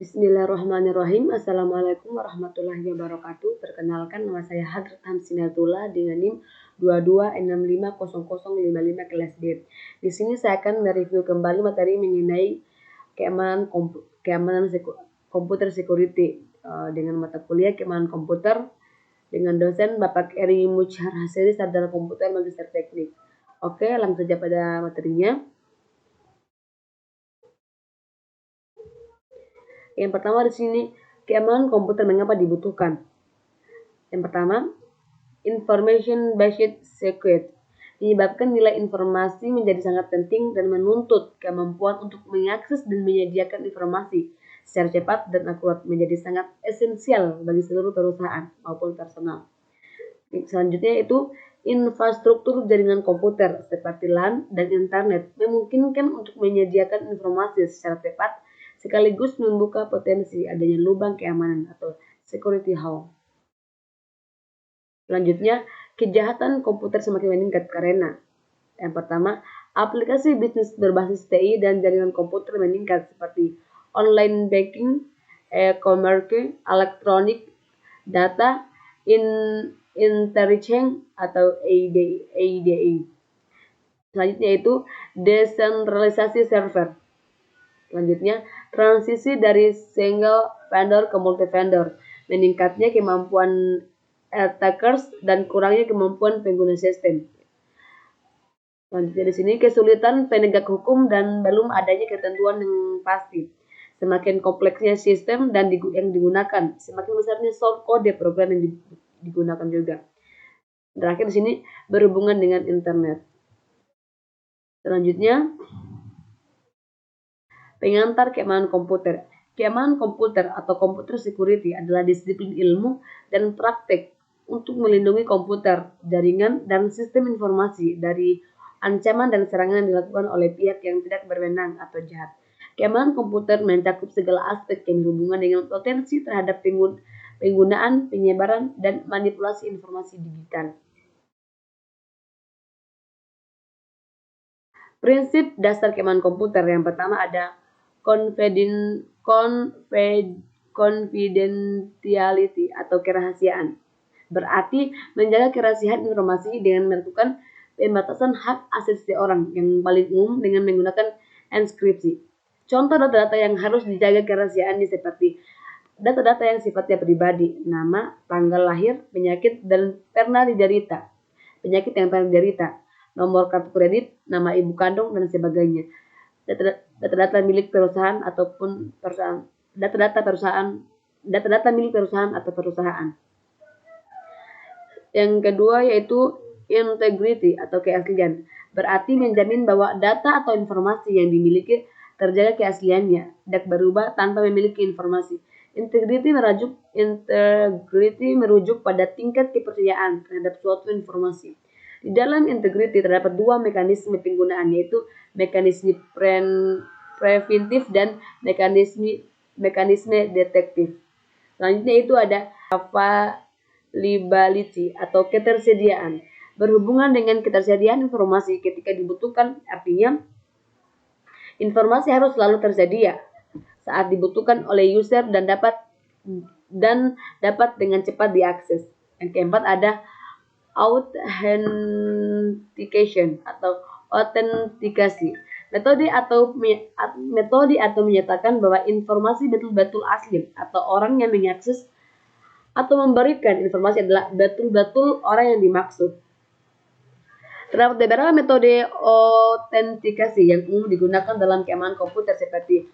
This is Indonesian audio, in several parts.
Bismillahirrahmanirrahim. Assalamualaikum warahmatullahi wabarakatuh. Perkenalkan, nama saya Hadrat Hamsinatullah dengan NIM 22650055 kelas D. Di sini saya akan mereview kembali materi mengenai keamanan komputer security dengan mata kuliah keamanan komputer dengan dosen Bapak Eri Muchar Haseri, Sarjana Komputer Magister Teknik. Oke, langsung saja pada materinya. Yang pertama di sini, keamanan komputer mengapa dibutuhkan? Yang pertama, information based security menyebabkan nilai informasi menjadi sangat penting dan menuntut kemampuan untuk mengakses dan menyediakan informasi secara cepat dan akurat menjadi sangat esensial bagi seluruh perusahaan maupun personal. Selanjutnya itu infrastruktur jaringan komputer seperti LAN dan internet memungkinkan untuk menyediakan informasi secara cepat sekaligus membuka potensi adanya lubang keamanan atau security hole. Selanjutnya, kejahatan komputer semakin meningkat karena yang pertama, aplikasi bisnis berbasis TI dan jaringan komputer meningkat seperti online banking, e-commerce, elektronik, data, intelligence atau ADI. Selanjutnya itu desentralisasi server. Selanjutnya, transisi dari single vendor ke multi vendor, meningkatnya kemampuan attackers dan kurangnya kemampuan pengguna sistem. Selanjutnya di sini kesulitan penegak hukum dan belum adanya ketentuan yang pasti. Semakin kompleksnya sistem dan yang digunakan, semakin besarnya source kode program yang digunakan juga. Terakhir di sini berhubungan dengan internet. Selanjutnya, pengantar keamanan komputer. Keamanan komputer atau computer security adalah disiplin ilmu dan praktek untuk melindungi komputer, jaringan, dan sistem informasi dari ancaman dan serangan yang dilakukan oleh pihak yang tidak berwenang atau jahat. Keamanan komputer mencakup segala aspek yang berhubungan dengan potensi terhadap penggunaan, penyebaran, dan manipulasi informasi digital. Prinsip dasar keamanan komputer yang pertama ada confidentiality atau kerahasiaan. Berarti menjaga kerahasiaan informasi dengan melakukan pembatasan hak akses seseorang yang paling umum dengan menggunakan enkripsi. Contoh data-data yang harus dijaga kerahasiaannya seperti data-data yang sifatnya pribadi, nama, tanggal lahir, penyakit yang pernah diderita, nomor kartu kredit, nama ibu kandung, dan sebagainya. Data-data milik perusahaan ataupun data-data milik perusahaan atau perusahaan. Yang kedua yaitu integrity atau keaslian. Berarti menjamin bahwa data atau informasi yang dimiliki terjaga keasliannya, tidak berubah tanpa memiliki informasi. Integrity merujuk pada tingkat kepercayaan terhadap suatu informasi. Di dalam integrity terdapat dua mekanisme penggunaan, yaitu mekanisme preventif dan mekanisme detektif. Selanjutnya itu ada availability atau ketersediaan. Berhubungan dengan ketersediaan informasi ketika dibutuhkan, artinya informasi harus selalu tersedia saat dibutuhkan oleh user dan dapat dengan cepat diakses. Yang keempat ada authentication atau autentikasi. Metode atau menyatakan bahwa informasi betul-betul asli atau orang yang mengakses atau memberikan informasi adalah betul-betul orang yang dimaksud. Terdapat beberapa metode autentikasi yang umum digunakan dalam keamanan komputer seperti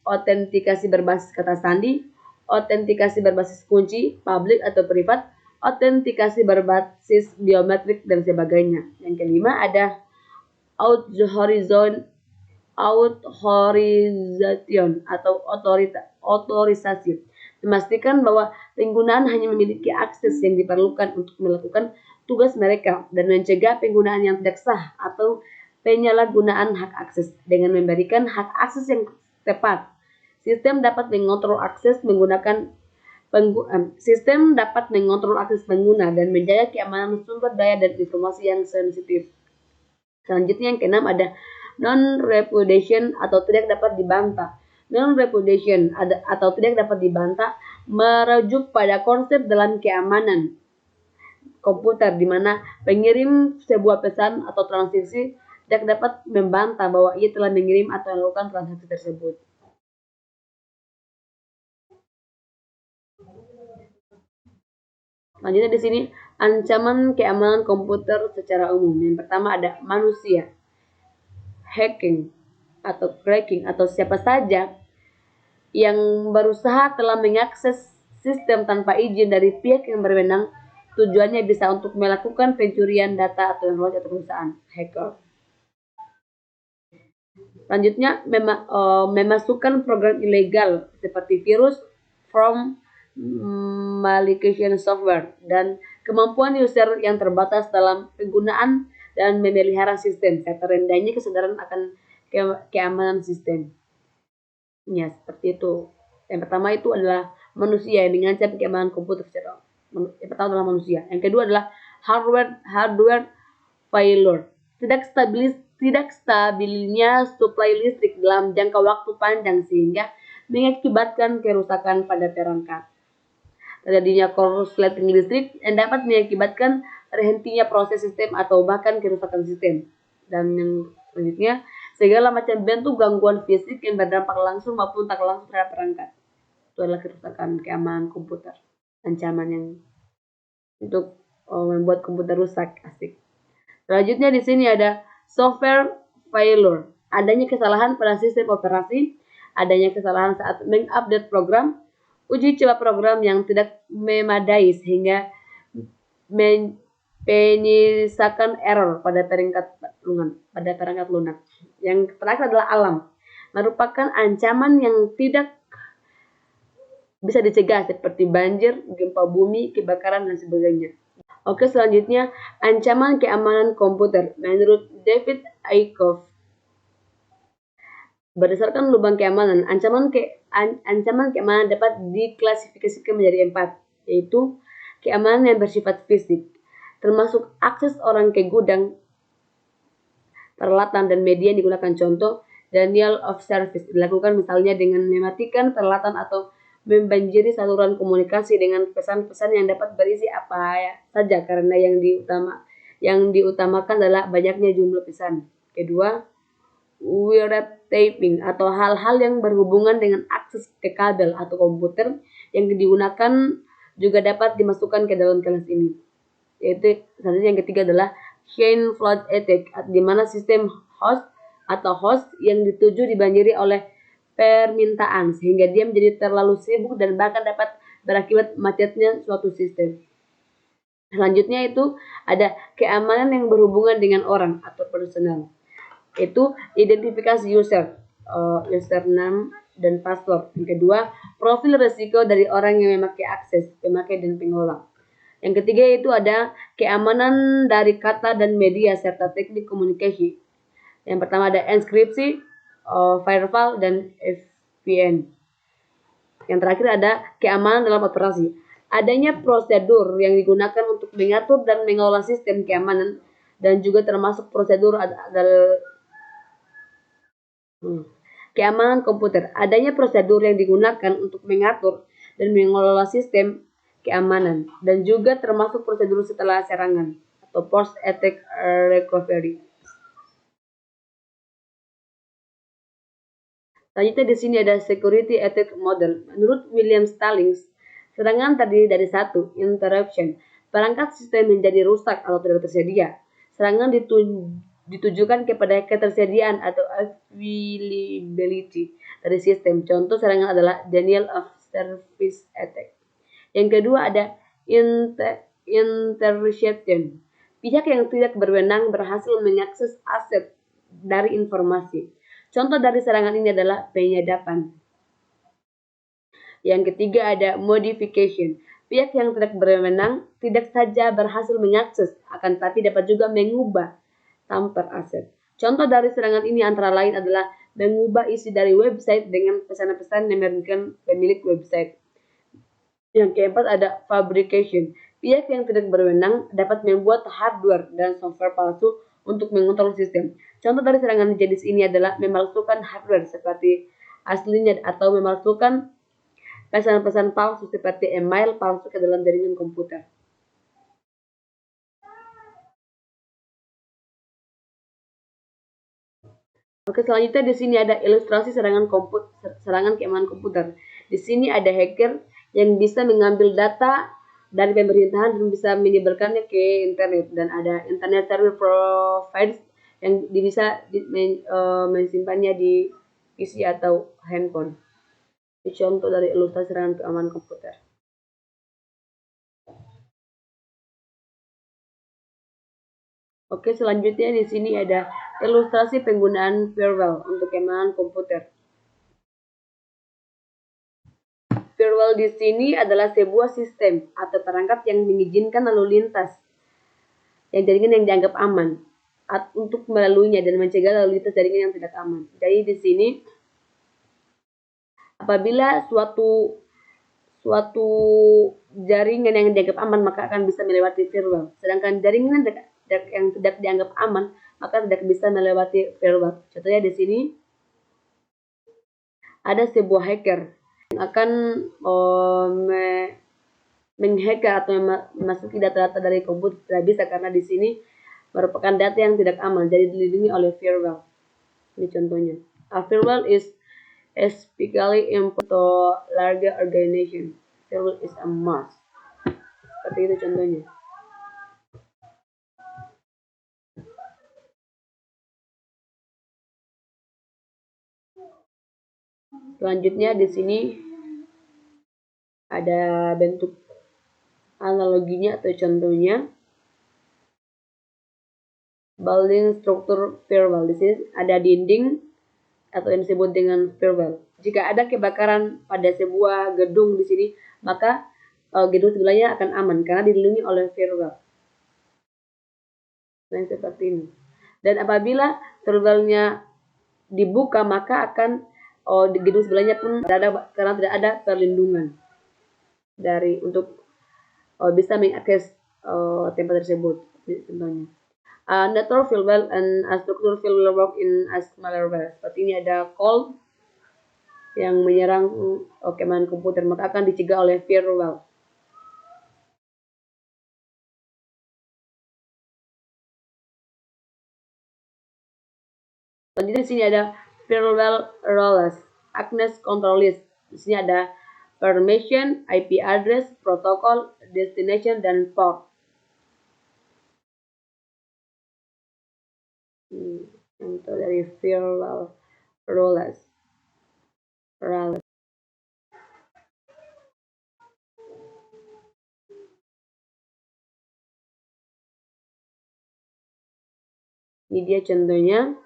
autentikasi berbasis kata sandi, autentikasi berbasis kunci, public atau privat, autentikasi berbasis biometrik, dan sebagainya. Yang kelima ada authorization atau otorisasi. Memastikan bahwa penggunaan hanya memiliki akses yang diperlukan untuk melakukan tugas mereka dan mencegah penggunaan yang tidak sah atau penyalahgunaan hak akses. Dengan memberikan hak akses yang tepat, sistem dapat mengontrol akses pengguna dan menjaga keamanan sumber daya dan informasi yang sensitif. Selanjutnya yang keenam ada non-repudiation atau tidak dapat dibantah. Non-repudiation atau tidak dapat dibantah merujuk pada konsep dalam keamanan komputer di mana pengirim sebuah pesan atau transaksi tidak dapat membantah bahwa ia telah mengirim atau melakukan transaksi tersebut. Selanjutnya di sini ancaman keamanan komputer secara umum. Yang pertama ada manusia, hacking atau cracking atau siapa saja yang berusaha telah mengakses sistem tanpa izin dari pihak yang berwenang. Tujuannya bisa untuk melakukan pencurian data atau informasi atau perusahaan hacker. Selanjutnya memasukkan program ilegal seperti virus from malicious software dan kemampuan user yang terbatas dalam penggunaan dan memelihara sistem serta rendahnya kesadaran akan keamanan sistem. Ya, seperti itu. Yang pertama itu adalah manusia yang mengancam keamanan komputer secara. Yang pertama adalah manusia. Yang kedua adalah hardware failure. Tidak stabilnya suplai listrik dalam jangka waktu panjang sehingga mengakibatkan kerusakan pada perangkat. Terjadinya korsleting listrik yang dapat mengakibatkan terhentinya proses sistem atau bahkan kerusakan sistem. Dan yang selanjutnya, segala macam bentuk gangguan fisik yang berdampak langsung maupun tak langsung terhadap perangkat. Itu adalah kerusakan keamanan komputer. Ancaman yang untuk membuat komputer rusak. Asik. Selanjutnya di sini ada software failure. Adanya kesalahan pada sistem operasi, adanya kesalahan saat mengupdate program, uji coba program yang tidak memadai sehingga penyisakan error pada perangkat lunak. Yang terakhir adalah alam, merupakan ancaman yang tidak bisa dicegah seperti banjir, gempa bumi, kebakaran, dan sebagainya. Oke, selanjutnya ancaman keamanan komputer. Menurut David Aikoff, berdasarkan lubang keamanan, ancaman keamanan dapat diklasifikasikan menjadi 4, yaitu keamanan yang bersifat fisik, termasuk akses orang ke gudang, peralatan dan media yang digunakan. Contoh, denial of service dilakukan misalnya dengan mematikan peralatan atau membanjiri saluran komunikasi dengan pesan-pesan yang dapat berisi apa saja karena yang diutamakan adalah banyaknya jumlah pesan. Kedua, wiretapping atau hal-hal yang berhubungan dengan akses ke kabel atau komputer yang digunakan juga dapat dimasukkan ke dalam kelas ini. Yaitu selanjutnya yang ketiga adalah chain flood attack, di mana sistem host yang dituju dibanjiri oleh permintaan sehingga dia menjadi terlalu sibuk dan bahkan dapat berakibat macetnya suatu sistem. Selanjutnya itu ada keamanan yang berhubungan dengan orang atau personal. Itu identifikasi username dan password. Yang kedua, profil risiko dari orang yang memakai akses, pemakai dan pengelola. Yang ketiga itu ada keamanan dari kata dan media serta teknik komunikasi. Yang pertama ada enkripsi, firewall, dan VPN. Yang terakhir ada keamanan dalam operasi. Adanya prosedur yang digunakan untuk mengatur dan mengelola sistem keamanan dan juga termasuk prosedur keamanan komputer. Adanya prosedur yang digunakan untuk mengatur dan mengelola sistem keamanan dan juga termasuk prosedur setelah serangan atau post attack recovery. Selanjutnya di sini ada security attack model. Menurut William Stallings, serangan terdiri dari satu, interruption. Perangkat sistem menjadi rusak atau tidak tersedia. Serangan ditujukan kepada ketersediaan atau availability dari sistem. Contoh serangan adalah denial of service attack. Yang kedua ada interception. Pihak yang tidak berwenang berhasil mengakses aset dari informasi. Contoh dari serangan ini adalah penyadapan. Yang ketiga ada modification. Pihak yang tidak berwenang tidak saja berhasil mengakses, akan tapi dapat juga mengubah tamper aset. Contoh dari serangan ini antara lain adalah mengubah isi dari website dengan pesan-pesan yang merugikan pemilik website. Yang keempat ada fabrication. Pihak yang tidak berwenang dapat membuat hardware dan software palsu untuk mengontrol sistem. Contoh dari serangan jenis ini adalah memalsukan hardware seperti aslinya atau memasukkan pesan-pesan palsu seperti email palsu ke dalam jaringan komputer. Oke, selanjutnya di sini ada ilustrasi serangan keamanan komputer. Di sini ada hacker yang bisa mengambil data dari pemerintahan dan bisa menyebarkannya ke internet, dan ada internet service providers yang bisa mensimpannya di PC atau handphone. Ini contoh dari ilustrasi serangan keamanan komputer. Oke, selanjutnya di sini ada ilustrasi penggunaan firewall untuk keamanan komputer. Firewall di sini adalah sebuah sistem atau perangkat yang mengizinkan lalu lintas yang jaringan yang dianggap aman untuk melaluinya dan mencegah lalu lintas jaringan yang tidak aman. Jadi di sini apabila suatu jaringan yang dianggap aman maka akan bisa melewati firewall. Sedangkan jaringan yang tidak dianggap aman maka tidak bisa melewati firewall. Contohnya di sini ada sebuah hacker yang akan menghacker atau memasuki data-data dari komputer. Tidak bisa karena di sini merupakan data yang tidak aman, jadi dilindungi oleh firewall. Ini contohnya. A firewall is especially important to larger organization. Firewall is a must. Seperti itu contohnya. Selanjutnya di sini ada bentuk analoginya atau contohnya. Building struktur firewall. Di sini ada dinding atau yang disebut dengan firewall. Jika ada kebakaran pada sebuah gedung di sini, maka gedung sebelahnya akan aman karena dilindungi oleh firewall. Nah, seperti ini. Dan apabila firewallnya dibuka, maka akan di gedung sebelahnya pun karena tidak ada perlindungan dari untuk bisa mengakses tempat tersebut. Contohnya. Network firewall and structure firewall work in as malware. Seperti ini ada call yang menyerang keamanan komputer, maka akan dicegah oleh firewall. Selanjutnya di sini ada firewall roles, access control list. Di sini ada permission, IP address, protocol, destination, dan port. Contoh dari firewall roles. Ini dia contohnya.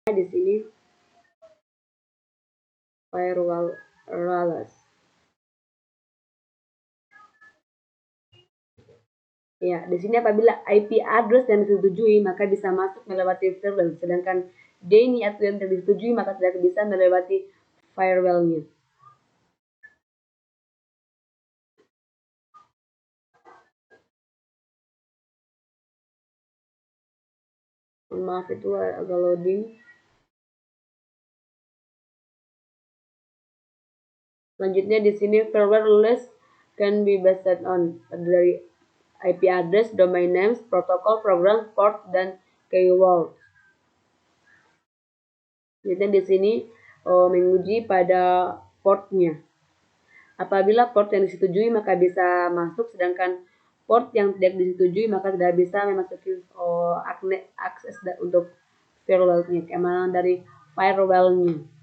Di sini firewall roles. Ya, di sini apabila IP address yang disetujui maka bisa masuk melewati firewall, sedangkan DNI atau yang tidak disetujui maka tidak bisa melewati firewallnya. Maaf itu agak loading. Selanjutnya di sini firewall rules can be based on dari IP address, domain names, protokol, program, port, dan keyword. Jadi di sini menguji pada portnya. Apabila port yang disetujui maka bisa masuk, sedangkan port yang tidak disetujui maka tidak bisa memasuki akses untuk firewall-nya, keamanan dari firewall-nya.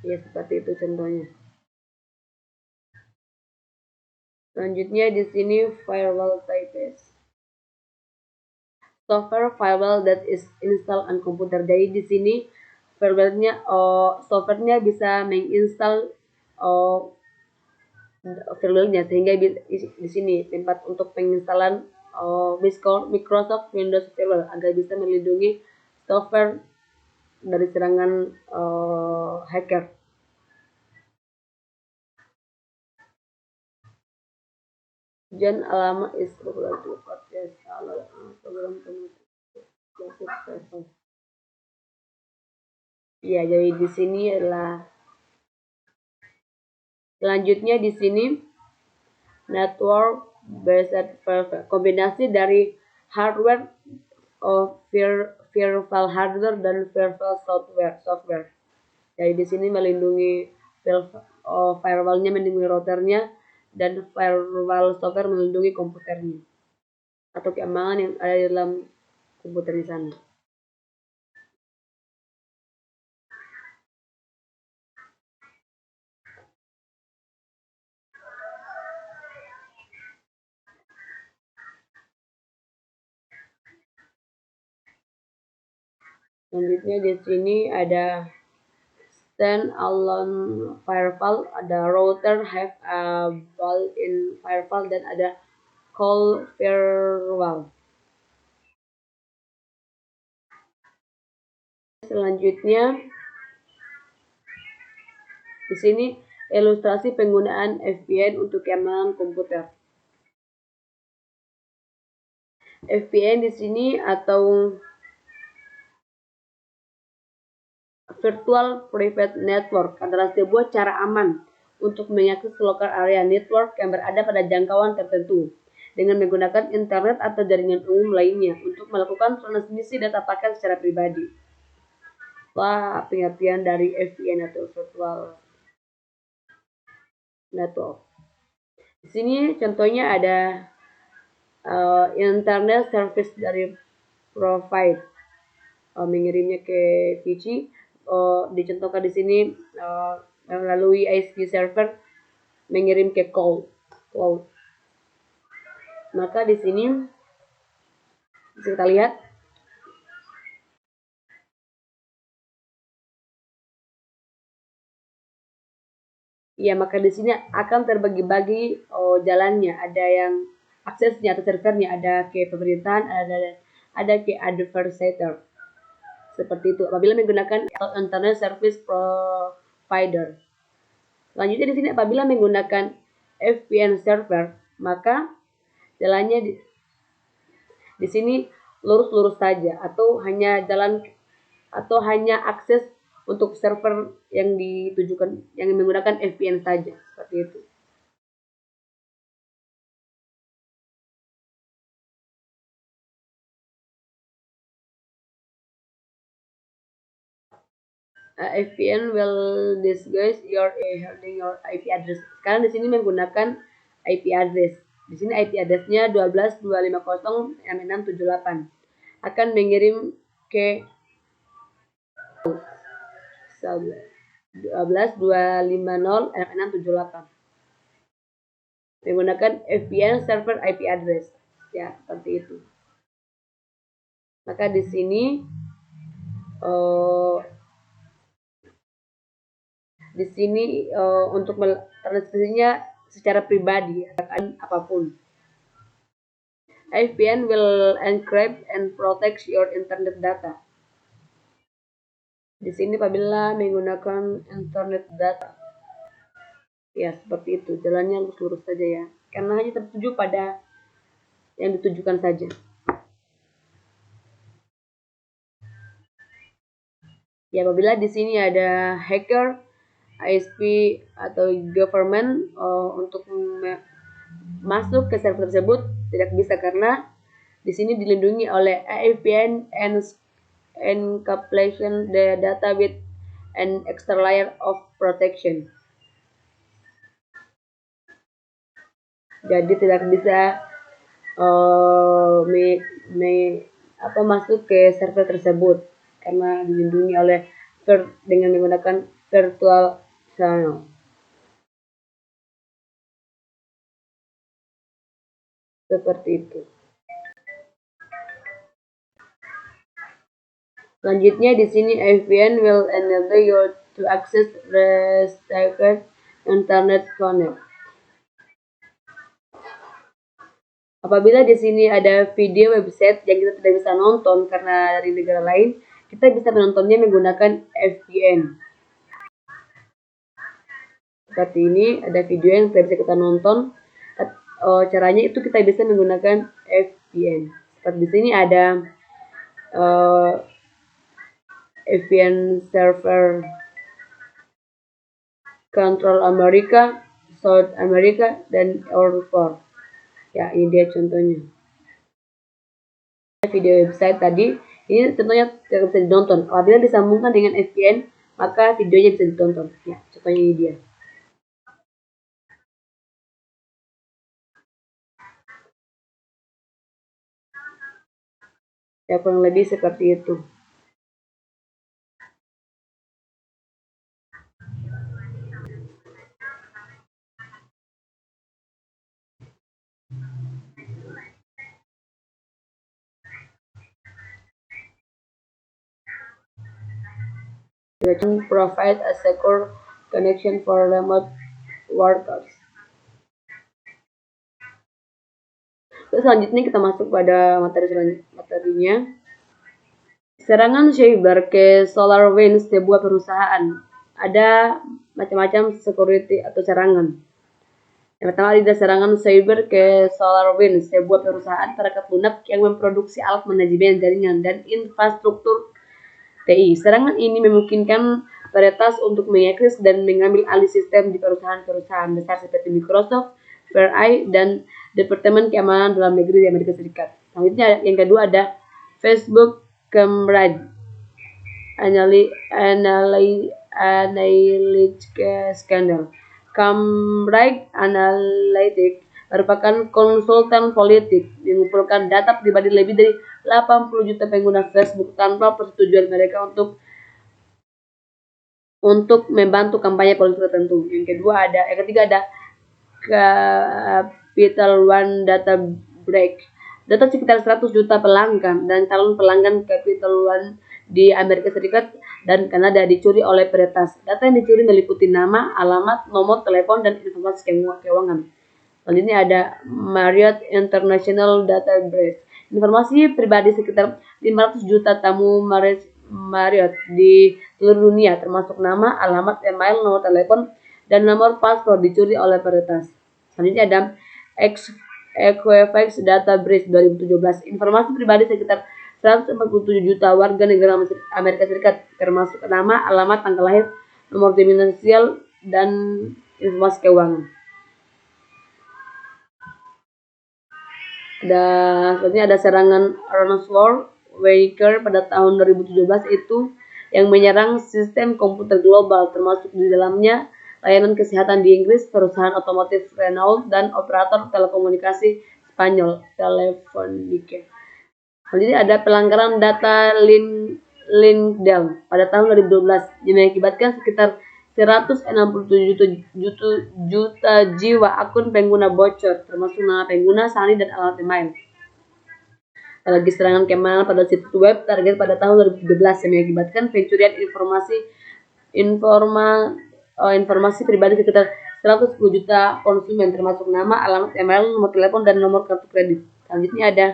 Ya, seperti itu contohnya. Selanjutnya di sini firewall types. Software firewall that is installed on computer. Jadi di sini firewallnya softwarenya bisa menginstal firewallnya, sehingga di sini tempat untuk penginstalan Microsoft Windows Firewall agar bisa melindungi software dari serangan hacker. Jan alamat is program ya, jadi di sini adalah selanjutnya di sini network based kombinasi dari hardware virtual hardware dan virtual software. Jadi di sini melindungi firewallnya melindungi routernya dan firewall software melindungi komputernya atau keamanan yang ada di dalam komputer di sana. Selanjutnya di sini ada standalone firewall, ada router have a built-in firewall dan ada call firewall. Selanjutnya di sini ilustrasi penggunaan VPN untuk keamanan komputer. VPN di sini atau Virtual Private Network adalah sebuah cara aman untuk mengakses local area network yang berada pada jangkauan tertentu dengan menggunakan internet atau jaringan umum lainnya untuk melakukan transmisi data paket secara pribadi. Wah, pengertian dari VPN atau Virtual Network. Di sini contohnya ada internet service dari provide mengirimnya ke PC. Dicontohkan di sini melalui ISP server mengirim ke cloud. Maka di sini bisa kita lihat ya, maka di sini akan terbagi-bagi jalannya. Ada yang aksesnya atau servernya ada ke pemerintahan, ada ke adversator. Seperti itu apabila menggunakan internet service provider. Selanjutnya di sini apabila menggunakan VPN server, maka jalannya di sini lurus-lurus saja atau hanya akses untuk server yang ditujukan yang menggunakan VPN saja, seperti itu. VPN will disguise your holding your IP address. Sekarang di sini menggunakan IP address. Di sini IP address-nya 12.250.6678 akan mengirim ke 12.250.6678 menggunakan VPN server IP address. Ya, seperti itu. Maka di sini untuk transmisinya secara pribadi apapun. VPN will encrypt and protect your internet data. Di sini apabila menggunakan internet data, ya seperti itu, jalannya lurus saja ya, karena hanya tertuju pada yang ditujukan saja. Ya, apabila di sini ada hacker, ISP atau government untuk masuk ke server tersebut tidak bisa karena di sini dilindungi oleh VPN encapsulation the data with an extra layer of protection. Jadi tidak bisa masuk ke server tersebut karena dilindungi oleh dengan menggunakan virtual channel. Seperti itu. Selanjutnya di sini VPN will enable you to access restricted internet connect. Apabila di sini ada video website yang kita tidak bisa nonton karena dari negara lain, Kita bisa menontonnya menggunakan VPN. Seperti ini ada video yang bisa kita nonton. Caranya itu kita bisa menggunakan VPN. Seperti di sini ada VPN server Control America, South America, dan Europe. Ya, ini dia contohnya. Video website tadi, ini tentunya tidak bisa ditonton. Apabila disambungkan dengan VPN, maka videonya bisa ditonton. Ya, contohnya ini dia. Ya, kurang lebih seperti itu. We can provide a secure connection for remote workers. Terus selanjutnya kita masuk pada materinya. Serangan cyber ke SolarWinds, sebuah perusahaan. Ada macam-macam security atau serangan. Yang pertama ada serangan cyber ke SolarWinds, sebuah perusahaan perangkat lunak yang memproduksi alat manajemen jaringan dan infrastruktur TI. Serangan ini memungkinkan peretas untuk mengakses dan mengambil alih sistem di perusahaan-perusahaan besar seperti Microsoft, Verizon, dan Departemen Keamanan Dalam Negeri di Amerika Serikat. Selanjutnya yang kedua ada Facebook Cambridge Analytica Scandal. Cambridge Analytica merupakan konsultan politik yang mengumpulkan data pribadi lebih dari 80 juta pengguna Facebook tanpa persetujuan mereka untuk membantu kampanye politik tertentu. Yang ketiga ada Capital One Data Break. Data sekitar 100 juta pelanggan dan calon pelanggan Capital One di Amerika Serikat dan Kanada dicuri oleh peretas. Data yang dicuri meliputi nama, alamat, nomor telepon, dan informasi keuangan. Selanjutnya ada Marriott International Database. Informasi pribadi sekitar 500 juta tamu Marriott di seluruh dunia, termasuk nama, alamat, email, nomor telepon, dan nomor paspor dicuri oleh peretas. Selanjutnya ada Equifax Data Breach 2017. Informasi pribadi sekitar 147 juta warga negara Amerika Serikat, termasuk nama, alamat, tanggal lahir, nomor dimensial, dan informasi keuangan. Selanjutnya ada serangan ransomware pada tahun 2017 itu yang menyerang sistem komputer global, termasuk di dalamnya layanan kesehatan di Inggris, perusahaan otomotif Renault, dan operator telekomunikasi Spanyol Telefónica. Selanjutnya ada pelanggaran data LinkedIn pada tahun 2012 yang mengakibatkan sekitar 167 juta jiwa akun pengguna bocor, termasuk nama pengguna, sandi, dan alamat email. Lagi serangan keamanan pada situs web target pada tahun 2013 yang mengakibatkan pencurian informasi pribadi sekitar 110 juta konsumen, termasuk nama, alamat email, nomor telepon, dan nomor kartu kredit. Selanjutnya ada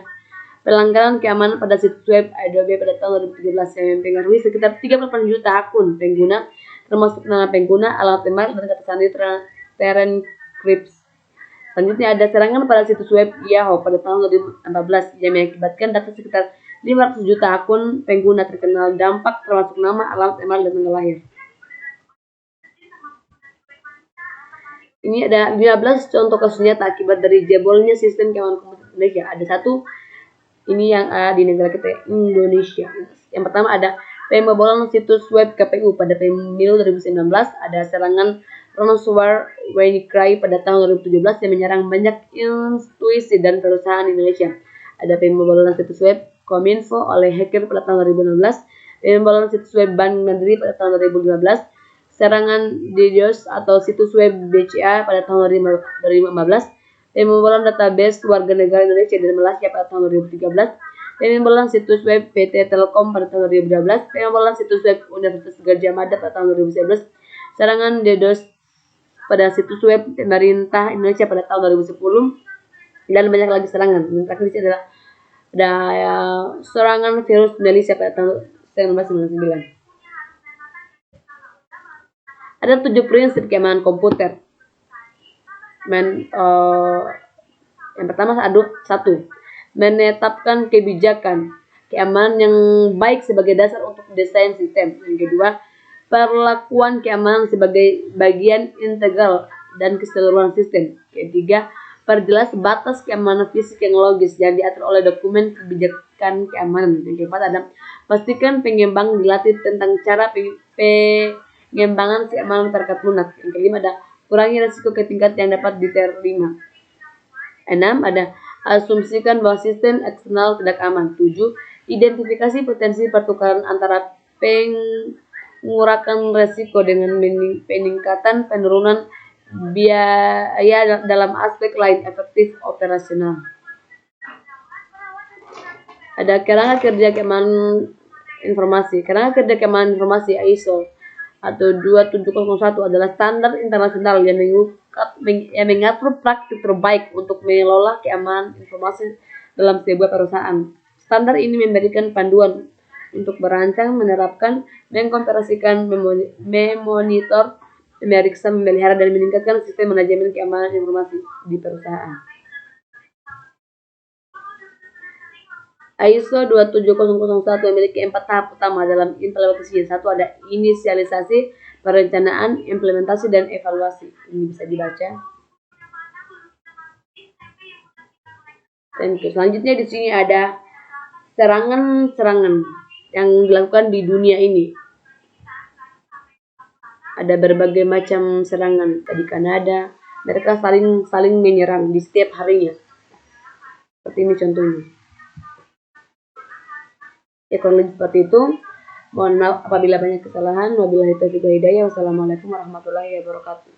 pelanggaran keamanan pada situs web Adobe pada tahun 2013 yang mempengaruhi sekitar 38 juta akun pengguna, termasuk nama pengguna, alamat email, dan kata sandi terencrypsi. Selanjutnya ada serangan pada situs web Yahoo pada tahun 2014 yang mengakibatkan data sekitar 500 juta akun pengguna terkenal dampak, termasuk nama, alamat email, dan tanggal lahir. Ini ada 15 contoh kasus nyata akibat dari jebolnya sistem keamanan komputer Indonesia. Ada satu ini yang ada di negara kita, Indonesia. Yang pertama ada pembobolan situs web KPU pada pemilu 2019. Ada serangan ransomware WannaCry pada tahun 2017 yang menyerang banyak institusi dan perusahaan Indonesia. Ada pembobolan situs web Kominfo oleh hacker pada tahun 2016. Pembobolan situs web Bank Mandiri pada tahun 2015. Serangan DDoS atau situs web BCA pada tahun 2015. Pembobolan database warga negara Indonesia dan Malaysia pada tahun 2013, pembobolan situs web PT Telkom pada tahun 2012, pembobolan situs web Universitas Gadjah Mada pada tahun 2011, serangan DDoS pada situs web pemerintah Indonesia pada tahun 2010, dan banyak lagi serangan. Yang terakhir adalah ada serangan virus Indonesia pada tahun 1999. Ada 7 prinsip keamanan komputer. Yang pertama, satu, menetapkan kebijakan keamanan yang baik sebagai dasar untuk desain sistem. Yang kedua, perlakuan keamanan sebagai bagian integral dan keseluruhan sistem. Ketiga, perjelas batas keamanan fisik yang logis yang diatur oleh dokumen kebijakan keamanan. Yang keempat, ada pastikan pengembang dilatih tentang cara pengembangan keamanan perangkat lunak. Yang kelima, ada kurangi risiko ke tingkat yang dapat diterima. 6. Ada asumsikan bahwa sistem eksternal tidak aman. 7. Identifikasi potensi pertukaran antara pengurakan risiko dengan peningkatan penurunan biaya dalam aspek lain efektif operasional. Ada kerangka kerja keamanan informasi. Kerangka kerja keamanan informasi ISO atau 2701 adalah standar internasional yang mengatur praktik terbaik untuk mengelola keamanan informasi dalam sebuah perusahaan. Standar ini memberikan panduan untuk merancang, menerapkan, mengkomparasikan, memonitor, memeriksa, memelihara, dan meningkatkan sistem manajemen keamanan informasi di perusahaan. ISO 27001 memiliki 4 tahap utama dalam implementasinya. 1. Ada inisialisasi, perencanaan, implementasi, dan evaluasi. Ini bisa dibaca. Selanjutnya di sini ada serangan-serangan yang dilakukan di dunia ini. Ada berbagai macam serangan. Di Kanada, mereka saling menyerang di setiap harinya. Seperti ini contohnya. Ya, kurang lebih seperti itu. Mohon maaf apabila banyak kesalahan. Wabillahi taufiq wal hidayah. Wassalamualaikum warahmatullahi wabarakatuh.